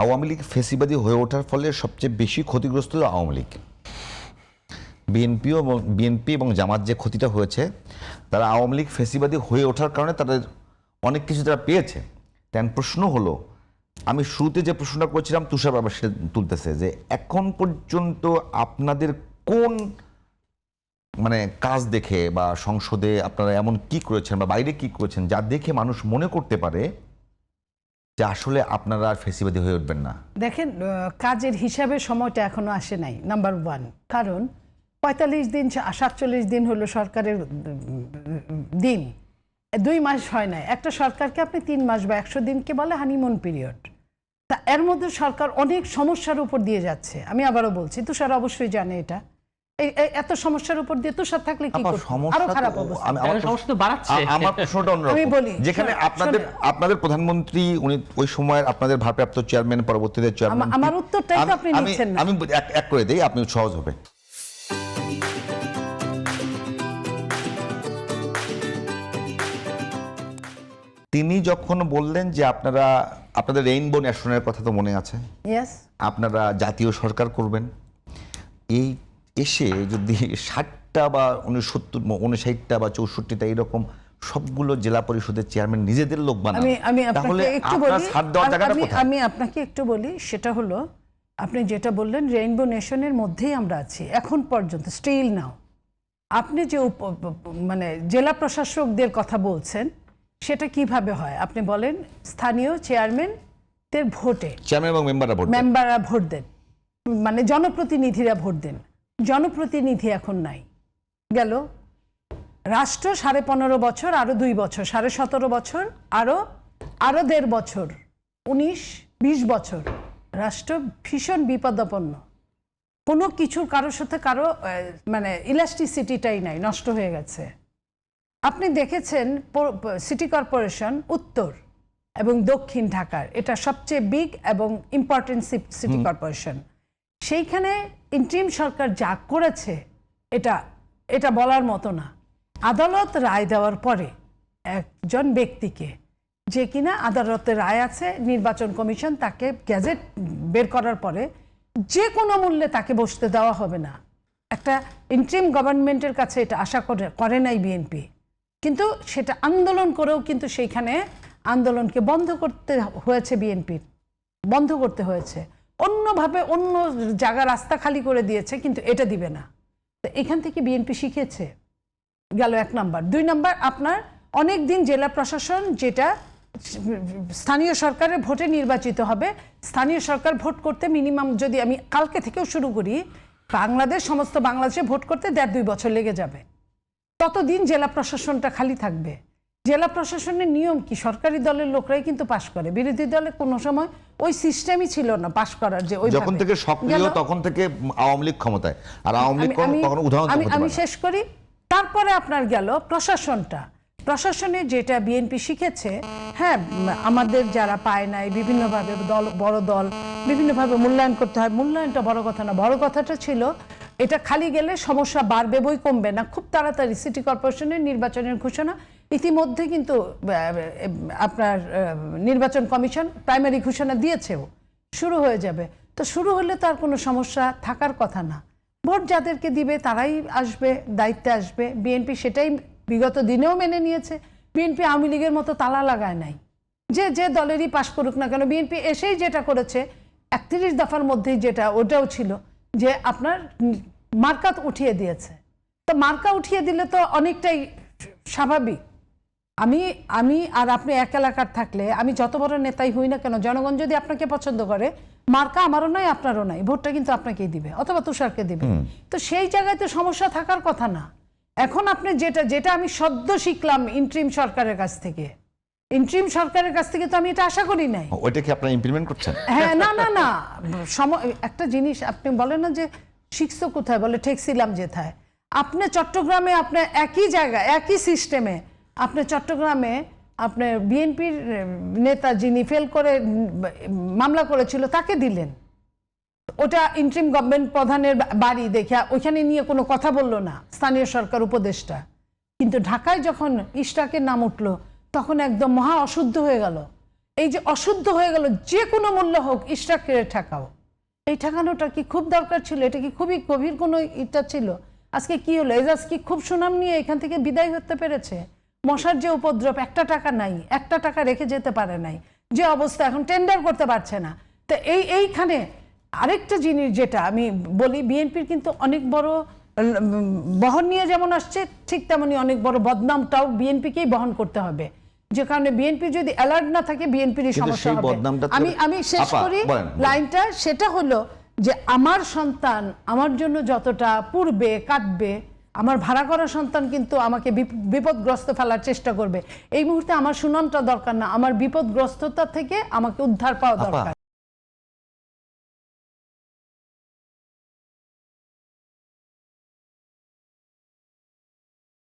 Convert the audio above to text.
আওয়ামী লীগ ফেসিবাদী হয়ে ওঠার ফলে সবচেয়ে বেশি ক্ষতিগ্রস্ত হলো আওয়ামী লীগ। বিএনপি এবং জামাত যে ক্ষতিটা হয়েছে, তারা আওয়ামী লীগ ফেসিবাদী হয়ে ওঠার কারণে তাদের অনেক কিছু তারা পেয়েছে। তাই প্রশ্ন হলো, আমি শুরুতে যে প্রশ্নটা করছিলাম তুষার বাবা সেটা তুলতেছে যে এখন পর্যন্ত আপনাদের কোন কাজ দেখে বা সংসদে আপনারা এমন কি করেছেন বা বাইরে কি করেছেন যা দেখে মানুষ মনে করতে পারে যে আসলে আপনারা আর ফেসিবাদী হয়ে উঠবেন না? দেখেন, কাজের হিসাবে সময়টা এখনো আসে নাই, নাম্বার 1। কারণ 45 দিন 47 দিন হলো সরকারের দিন, 2 মাস হয় নাই। একটা সরকারকে আপনি 3 মাস বা 100 দিনকে বলে হানিমুন পিরিয়ড। তা এর মধ্যে সরকার অনেক সমস্যার উপর দিয়ে যাচ্ছে। আমি আবারও বলছি, তুষার অবশ্যই জানে এটা। এত সমস্যার উপর দিয়ে তুষার থাকলে কি করতে, আরো খারাপ অবস্থা। আমার প্রশ্নটা অন্যরকম। আমি বলি, যেখানে আপনাদের প্রধানমন্ত্রী উনি ওই সময়ের আপনাদের ভারপ্রাপ্ত চেয়ারম্যান, পরবর্তীতে চেয়ারম্যান। আমার উত্তরটাই তো আপনি নিচ্ছেন না। আমি এক করে দেই, আপনি সহজ হবে। তিনি যখন বললেন যে আপনাদের রেইনবো ন্যাশনের কথা তো মনে আছে, আপনারা জাতীয় সরকার করবেন, এই এসে যদি 60টা বা 59টা বা 64টা এরকম সবগুলো জেলা পরিষদের চেয়ারম্যান নিজেদের লোক বানান, তাহলে আপনারা ছাড় দেওয়ার জায়গাটা কোথায়? আমি আপনাকে একটু বলি, সেটা হলো আপনি যেটা বললেন রেইনবো নেশনের মধ্যেই আমরা আছি এখন পর্যন্ত, স্টিল নাও। আপনি যে জেলা প্রশাসকদের কথা বলছেন, সেটা কিভাবে হয় আপনি বলেন? স্থানীয় চেয়ারম্যানদের ভোটে চেয়ারম্যান এবং মেম্বাররা ভোট দেন, জনপ্রতিনিধিরা ভোট দেন। জনপ্রতিনিধি এখন নাই, গেল। রাষ্ট্র 15.5 বছর, আরো 2 বছর, 17.5 বছর, আরো 1.5 বছর, 19-20 বছর রাষ্ট্র ভীষণ বিপদাপন্ন। কোনো কিছুর কারোর সাথে কারো ইলাস্টিসিটিটাই নাই, নষ্ট হয়ে গেছে। আপনি দেখেছেন সিটি কর্পোরেশন উত্তর এবং দক্ষিণ ঢাকার এটা সবচেয়ে বিগ এবং ইম্পর্টেন্ট সিটি কর্পোরেশন। সেইখানে ইন্টারিম সরকার যা করেছে এটা বলার মতো না। আদালত রায় দেওয়ার পরে একজন ব্যক্তিকে, যে কিনা আদালতের রায় আছে, নির্বাচন কমিশন তাকে গ্যাজেট বের করার পরে যে কোনো মূল্যে তাকে বসতে দেওয়া হবে না। একটা ইন্টারিম গভর্নমেন্টের কাছে এটা আশা করে নাই বিএনপি, কিন্তু সেটা আন্দোলন করেও কিন্তু সেইখানে আন্দোলনকে বন্ধ করতে হয়েছে, বিএনপির বন্ধ করতে হয়েছে। অন্যভাবে অন্য জায়গা রাস্তা খালি করে দিয়েছে, কিন্তু এটা দিবে না। তো এখান থেকে বিএনপি শিখেছে, গেল 1 নাম্বার। 2 নাম্বার, আপনার অনেক দিন জেলা প্রশাসন যেটা স্থানীয় সরকারের ভোটে নির্বাচিত হবে, স্থানীয় সরকার ভোট করতে মিনিমাম, যদি আমি কালকে থেকেও শুরু করি, সমস্ত বাংলাদেশে ভোট করতে 1.5-2 বছর লেগে যাবে। ততদিন জেলা প্রশাসনটা খালি থাকবে। জেলা প্রশাসনের নিয়ম কি? সরকারি দলের লোকরাই কিন্তু পাশ করে, বিরোধী দলে কোনো সময় ওই সিস্টেমই ছিল না পাশ করার। যে ওই যখন থেকে সক্রিয় তখন থেকে আওয়ামী লীগ ক্ষমতায়, আর আওয়ামী লীগ কখনো উদাহরণ আমি শেষ করি। তারপরে আপনার গেল প্রশাসনে যেটা বিএনপি শিখেছে, হ্যাঁ, আমাদের যারা পায় নাই বিভিন্নভাবে বড় দল বিভিন্নভাবে মূল্যায়ন করতে হয়। মূল্যায়নটা বড় কথা না, বড় কথাটা ছিল এটা খালি গেলে সমস্যা বাড়বে বই, কমবে না। খুব তাড়াতাড়ি সিটি কর্পোরেশনের নির্বাচনের ঘোষণা ইতিমধ্যে কিন্তু আপনার নির্বাচন কমিশন প্রাইমারি ঘোষণা দিয়েছেও, শুরু হয়ে যাবে। তো শুরু হলে তো আর কোনো সমস্যা থাকার কথা না। ভোট যাদেরকে দিবে তারাই আসবে, দায়িত্বে আসবে। বিএনপি সেটাই বিগত দিনেও মেনে নিয়েছে। বিএনপি আওয়ামী লীগের মতো তালা লাগায় নাই, যে দলেরই পাশ করুক না কেন। বিএনপি এসেই যেটা করেছে 31 দফার মধ্যেই যেটা, ওটাও ছিল যে আপনার মার্কা উঠিয়ে দিয়েছে। তো মার্কা উঠিয়ে দিলে তো অনেকটাই স্বাভাবিক। আমি আর আপনি এক এলাকার থাকলে, আমি যত বড় নেতাই হই না কেন, জনগণ যদি আপনাকে পছন্দ করে, মার্কা আমারও নাই আপনারও নাই, ভোটটা কিন্তু আপনাকেই দিবে অথবা তুষারকে দিবে। তো সেই জায়গায় তো সমস্যা থাকার কথা না। এখন আপনি যেটা আমি সদ্য শিখলাম ইন্টারিম সরকারের কাছ থেকে, তো আমি এটা আশা করি নাই। ওইটা কি আপনারা ইমপ্লিমেন্ট করছেন? হ্যাঁ, না, একটা জিনিস আপনি বলেন না যে শিখছো কোথায়, বলে ঠেকছিলাম যেথায়। আপনি চট্টগ্রামে, আপনি একই জায়গায় একই সিস্টেমে, আপনি চট্টগ্রামে আপনার বিএনপির নেতা যিনি ফেল করে মামলা করেছিল তাকে দিলেন। ওটা ইন্টারিম গভর্নমেন্ট প্রধানের বাড়ি দেখে ওইখানে নিয়ে কোনো কথা বললো না স্থানীয় সরকার উপদেষ্টা। কিন্তু ঢাকায় যখন ইশরাকের নাম উঠলো তখন একদম মহা অশুদ্ধ হয়ে গেল। এই যে অশুদ্ধ হয়ে গেল, যে কোনো মূল্য হোক ইশরাককে ঠেকাও, এই ঠেকানোটা কি খুব দরকার ছিল? এটা কি খুবই গভীর কোনো ইটা ছিল? আজকে কি হলো, এজাজ কি খুব সুনাম নিয়ে এখান থেকে বিদায় হতে পেরেছে? মশার যে উপদ্রব, একটা টাকা নাই, একটা টাকা রেখে যেতে পারে নাই, যে অবস্থা এখন টেন্ডার করতে পারছে না। তো এইখানে আরেকটা জিনিস যেটা আমি বলি, বিএনপির কিন্তু অনেক বড় বহন নিয়ে যেমন আসছে, ঠিক তেমনি অনেক বড় বদনামটাও বিএনপিকেই বহন করতে হবে। যে কারণে বিএনপি যদি অ্যালার্ট না থাকে, বিএনপির সমস্যা হবে। আমি শেষ করি লাইনটা, সেটা হলো যে আমার সন্তান আমার জন্য যতটা পূর্বে কাটবে, আমার ভাড়া করা সন্তান কিন্তু আমাকে বিপদগ্রস্ত ফেলার চেষ্টা করবে। এই মুহূর্তে আমার সুনামটা দরকার না, আমার বিপদগ্রস্ততা থেকে আমাকে উদ্ধার পাওয়া দরকার।